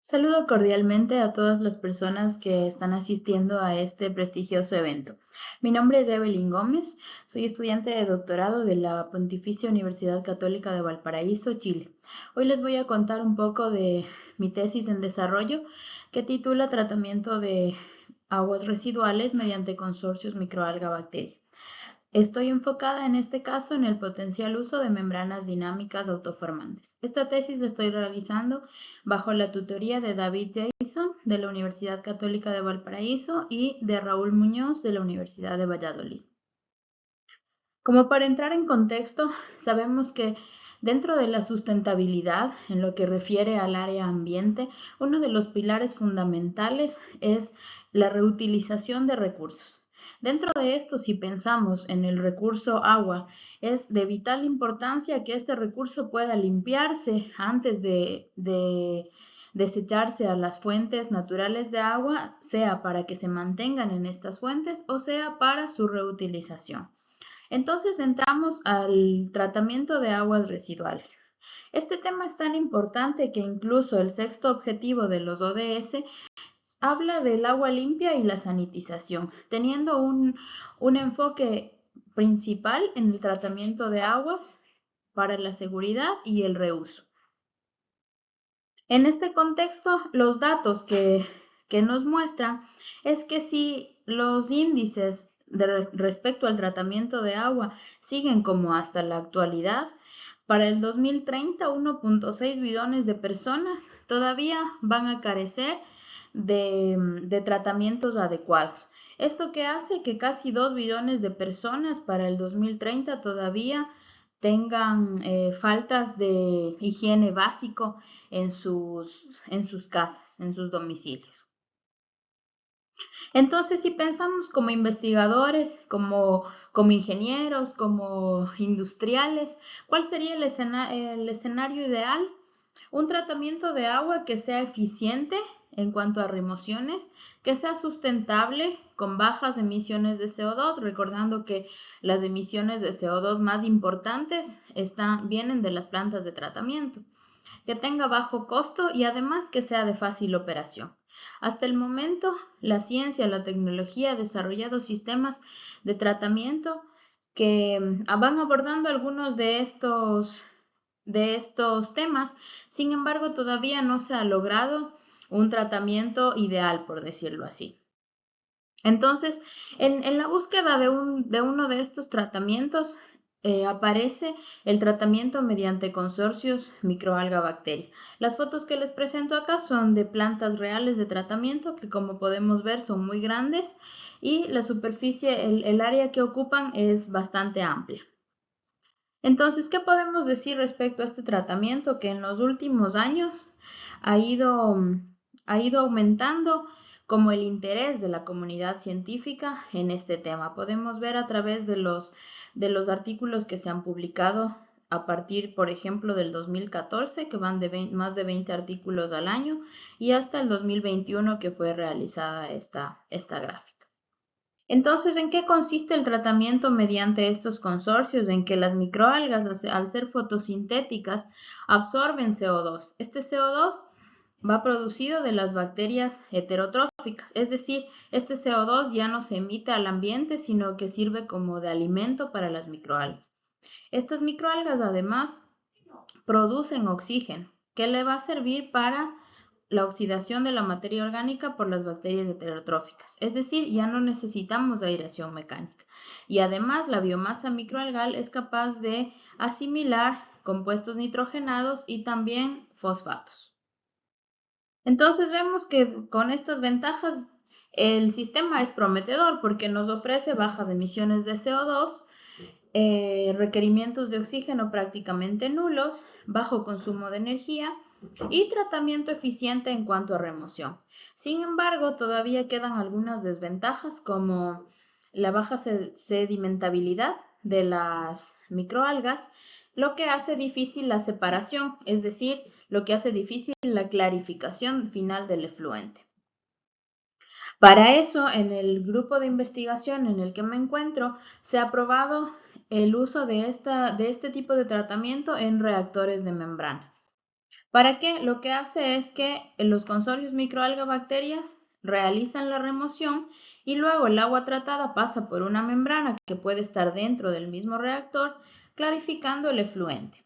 Saludo cordialmente a todas las personas que están asistiendo a este prestigioso evento. Mi nombre es Evelyn Gómez, soy estudiante de doctorado de la Pontificia Universidad Católica de Valparaíso, Chile. Hoy les voy a contar un poco de mi tesis en desarrollo que titula Tratamiento de aguas residuales mediante consorcios microalga-bacteria. Estoy enfocada en este caso en el potencial uso de membranas dinámicas autoformantes. Esta tesis la estoy realizando bajo la tutoría de David Jason de la Universidad Católica de Valparaíso y de Raúl Muñoz de la Universidad de Valladolid. Como para entrar en contexto, sabemos que dentro de la sustentabilidad, en lo que refiere al área ambiente, uno de los pilares fundamentales es la reutilización de recursos. Dentro de esto, si pensamos en el recurso agua, es de vital importancia que este recurso pueda limpiarse antes de desecharse a las fuentes naturales de agua, sea para que se mantengan en estas fuentes o sea para su reutilización. Entonces entramos al tratamiento de aguas residuales. Este tema es tan importante que incluso el sexto objetivo de los ODS habla del agua limpia y la sanitización, teniendo un enfoque principal en el tratamiento de aguas para la seguridad y el reuso. En este contexto, los datos que nos muestran es que si los índices respecto al tratamiento de agua siguen como hasta la actualidad, para el 2030 1.6 billones de personas todavía van a carecer de tratamientos adecuados. Esto que hace que casi 2 billones de personas para el 2030 todavía tengan faltas de higiene básico en sus casas, en sus domicilios. Entonces, si pensamos como investigadores, como ingenieros, como industriales, ¿cuál sería el escenario ideal? Un tratamiento de agua que sea eficiente en cuanto a remociones, que sea sustentable con bajas emisiones de CO2, recordando que las emisiones de CO2 más importantes vienen de las plantas de tratamiento, que tenga bajo costo y además que sea de fácil operación. Hasta el momento, la ciencia, la tecnología ha desarrollado sistemas de tratamiento que van abordando algunos de estos temas. Sin embargo, todavía no se ha logrado un tratamiento ideal, por decirlo así. Entonces, en la búsqueda de uno de estos tratamientos, aparece el tratamiento mediante consorcios microalga-bacteria. Las fotos que les presento acá son de plantas reales de tratamiento que, como podemos ver, son muy grandes y la superficie, el área que ocupan es bastante amplia. Entonces, ¿qué podemos decir respecto a este tratamiento que en los últimos años ha ido, ha ido aumentando como el interés de la comunidad científica en este tema? Podemos ver a través de los artículos que se han publicado a partir, por ejemplo, del 2014, que van de más de 20 artículos al año, y hasta el 2021 que fue realizada esta gráfica. Entonces, ¿en qué consiste el tratamiento mediante estos consorcios? En que las microalgas, al ser fotosintéticas, absorben CO2. Este CO2 va producido de las bacterias heterotróficas, es decir, este CO2 ya no se emite al ambiente, sino que sirve como de alimento para las microalgas. Estas microalgas además producen oxígeno, que le va a servir para la oxidación de la materia orgánica por las bacterias heterotróficas, es decir, ya no necesitamos aireación mecánica. Y además la biomasa microalgal es capaz de asimilar compuestos nitrogenados y también fosfatos. Entonces vemos que con estas ventajas el sistema es prometedor porque nos ofrece bajas emisiones de CO2, requerimientos de oxígeno prácticamente nulos, bajo consumo de energía y tratamiento eficiente en cuanto a remoción. Sin embargo, todavía quedan algunas desventajas como la baja sedimentabilidad de las microalgas, lo que hace difícil la separación, es decir, lo que hace difícil la clarificación final del efluente. Para eso, en el grupo de investigación en el que me encuentro, se ha probado el uso de este tipo de tratamiento en reactores de membrana. ¿Para qué? Lo que hace es que los consorcios microalga-bacterias realizan la remoción y luego el agua tratada pasa por una membrana que puede estar dentro del mismo reactor, clarificando el efluente.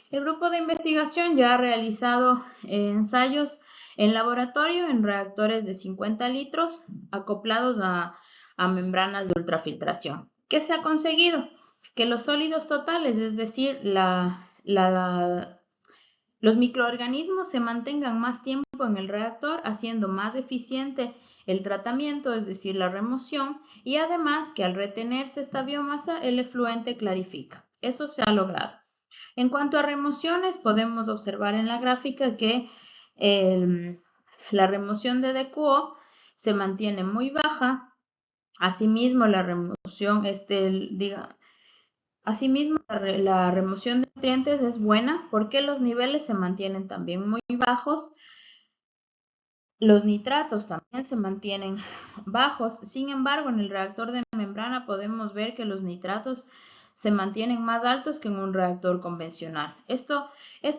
El grupo de investigación ya ha realizado ensayos en laboratorio en reactores de 50 litros acoplados a membranas de ultrafiltración. ¿Qué se ha conseguido? Que los sólidos totales, es decir, los microorganismos se mantengan más tiempo en el reactor, haciendo más eficiente el tratamiento, es decir, la remoción, y además que al retenerse esta biomasa, el efluente clarifica. Eso se ha logrado. En cuanto a remociones, podemos observar en la gráfica que la remoción de DQO se mantiene muy baja. Asimismo, la remoción, asimismo, la remoción de nutrientes es buena porque los niveles se mantienen también muy bajos. Los nitratos también se mantienen bajos. Sin embargo, en el reactor de membrana podemos ver que los nitratos se mantienen más altos que en un reactor convencional. Esto es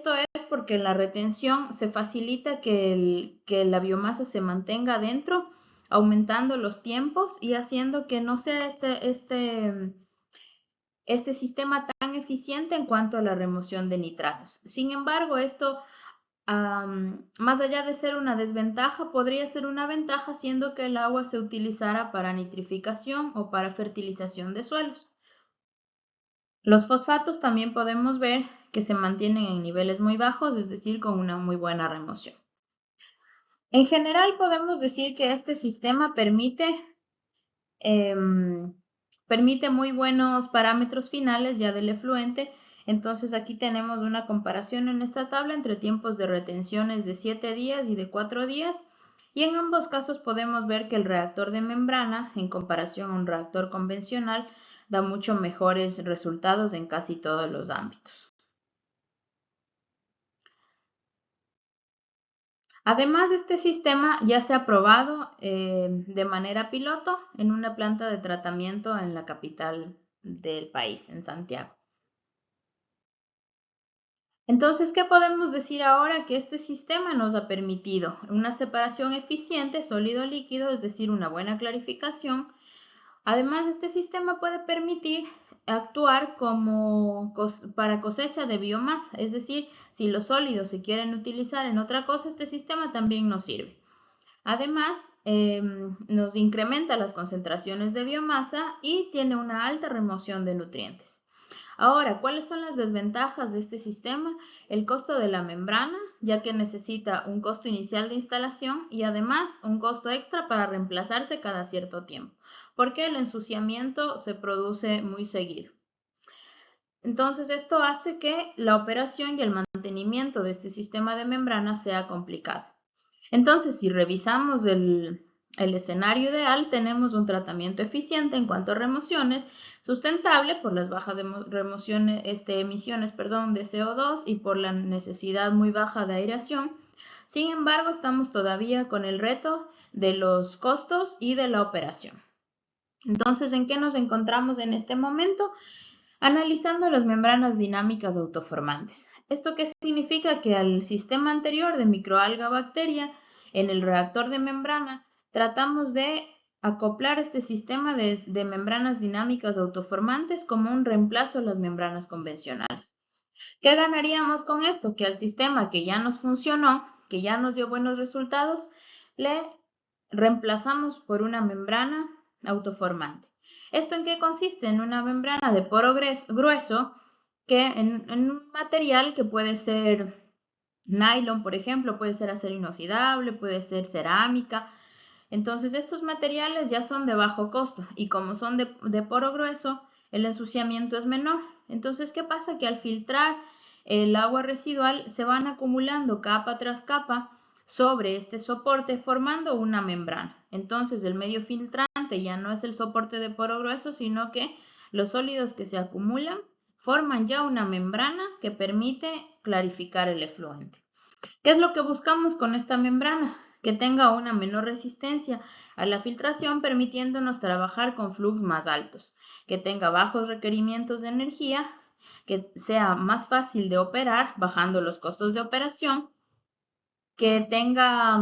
porque en la retención se facilita que la biomasa se mantenga adentro, aumentando los tiempos y haciendo que no sea este sistema tan eficiente en cuanto a la remoción de nitratos. Sin embargo, esto, más allá de ser una desventaja, podría ser una ventaja, siendo que el agua se utilizara para nitrificación o para fertilización de suelos. Los fosfatos también podemos ver que se mantienen en niveles muy bajos, es decir, con una muy buena remoción. En general, podemos decir que este sistema permite muy buenos parámetros finales ya del efluente. Entonces aquí tenemos una comparación en esta tabla entre tiempos de retenciones de 7 días y de 4 días, y en ambos casos podemos ver que el reactor de membrana, en comparación a un reactor convencional, da mucho mejores resultados en casi todos los ámbitos. Además, este sistema ya se ha probado de manera piloto en una planta de tratamiento en la capital del país, en Santiago. Entonces, ¿qué podemos decir ahora? Que este sistema nos ha permitido una separación eficiente sólido-líquido, es decir, una buena clarificación. Además, este sistema puede permitir actuar para cosecha de biomasa, es decir, si los sólidos se quieren utilizar en otra cosa, este sistema también nos sirve. Además, nos incrementa las concentraciones de biomasa y tiene una alta remoción de nutrientes. Ahora, ¿cuáles son las desventajas de este sistema? El costo de la membrana, ya que necesita un costo inicial de instalación y además un costo extra para reemplazarse cada cierto tiempo, porque el ensuciamiento se produce muy seguido. Entonces, esto hace que la operación y el mantenimiento de este sistema de membrana sea complicado. Entonces, si revisamos el escenario ideal, tenemos un tratamiento eficiente en cuanto a remociones, sustentable por las bajas emisiones de CO2 y por la necesidad muy baja de aireación. Sin embargo, estamos todavía con el reto de los costos y de la operación. Entonces, ¿en qué nos encontramos en este momento? Analizando las membranas dinámicas autoformantes. ¿Esto qué significa? Que al sistema anterior de microalga bacteria, en el reactor de membrana, tratamos de acoplar este sistema de membranas dinámicas autoformantes como un reemplazo a las membranas convencionales. ¿Qué ganaríamos con esto? Que al sistema que ya nos funcionó, que ya nos dio buenos resultados, le reemplazamos por una membrana autoformante. ¿Esto en qué consiste? En una membrana de poro grueso que en un material que puede ser nylon, por ejemplo, puede ser acero inoxidable, puede ser cerámica. Entonces, estos materiales ya son de bajo costo y como son de poro grueso, el ensuciamiento es menor. Entonces, ¿qué pasa? Que al filtrar el agua residual se van acumulando capa tras capa sobre este soporte formando una membrana. Entonces, el medio filtrante ya no es el soporte de poro grueso, sino que los sólidos que se acumulan forman ya una membrana que permite clarificar el efluente. ¿Qué es lo que buscamos con esta membrana? Que tenga una menor resistencia a la filtración, permitiéndonos trabajar con flujos más altos, que tenga bajos requerimientos de energía que sea más fácil de operar, bajando los costos de operación, que tenga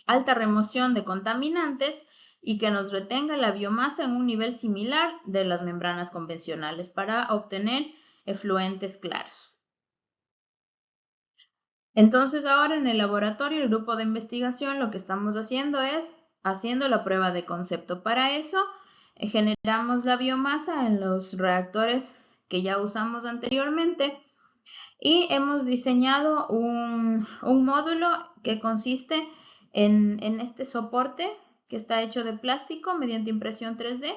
alta remoción de contaminantes y que nos retenga la biomasa en un nivel similar de las membranas convencionales para obtener efluentes claros. Entonces ahora en el laboratorio, el grupo de investigación, lo que estamos haciendo es haciendo la prueba de concepto. Para eso generamos la biomasa en los reactores que ya usamos anteriormente y hemos diseñado un módulo que consiste en este soporte que está hecho de plástico mediante impresión 3D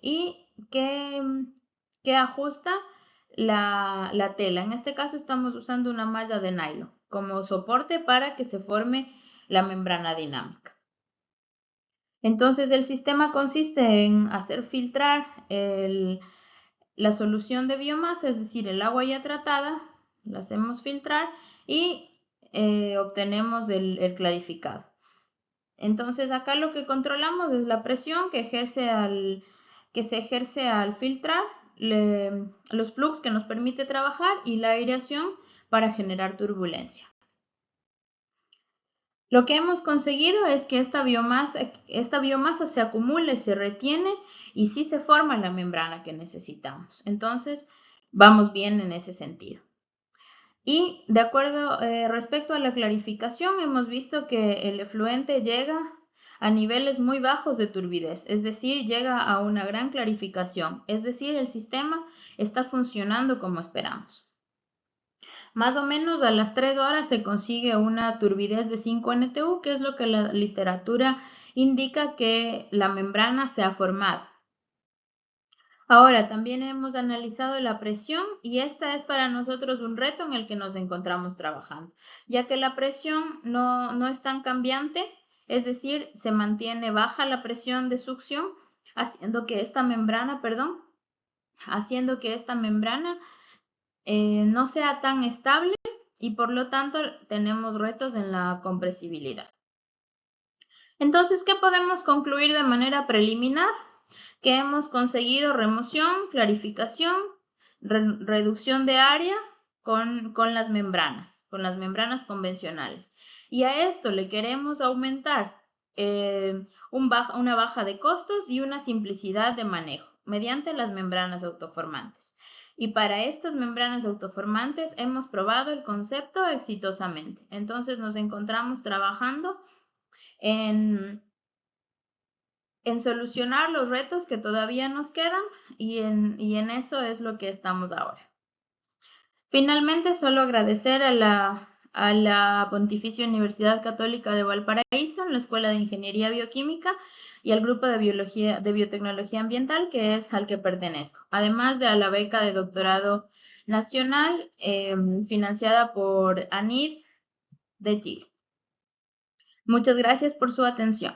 y que ajusta la tela. En este caso estamos usando una malla de nylon como soporte para que se forme la membrana dinámica. Entonces el sistema consiste en hacer filtrar la solución de biomasa, es decir, el agua ya tratada, la hacemos filtrar y obtenemos el clarificado. Entonces acá lo que controlamos es la presión que se ejerce al filtrar, los flujos que nos permite trabajar y la aireación para generar turbulencia. Lo que hemos conseguido es que esta biomasa se acumule, se retiene y sí se forma la membrana que necesitamos. Entonces, vamos bien en ese sentido. Y de acuerdo, respecto a la clarificación, hemos visto que el efluente llega a niveles muy bajos de turbidez, es decir, llega a una gran clarificación, es decir, el sistema está funcionando como esperamos. Más o menos a las 3 horas se consigue una turbidez de 5 NTU, que es lo que la literatura indica que la membrana se ha formado. Ahora, también hemos analizado la presión y esta es para nosotros un reto en el que nos encontramos trabajando, ya que la presión no es tan cambiante, es decir, se mantiene baja la presión de succión, haciendo que esta membrana no sea tan estable y por lo tanto tenemos retos en la compresibilidad. Entonces, ¿qué podemos concluir de manera preliminar? Que hemos conseguido remoción, clarificación, reducción de área con las membranas convencionales. Y a esto le queremos aumentar una baja de costos y una simplicidad de manejo mediante las membranas autoformantes. Y para estas membranas autoformantes hemos probado el concepto exitosamente. Entonces nos encontramos trabajando en solucionar los retos que todavía nos quedan y en eso es lo que estamos ahora. Finalmente, solo agradecer a la Pontificia Universidad Católica de Valparaíso, la Escuela de Ingeniería Bioquímica y al Grupo de Biotecnología Ambiental, que es al que pertenezco, además de a la beca de doctorado nacional financiada por ANID de Chile. Muchas gracias por su atención.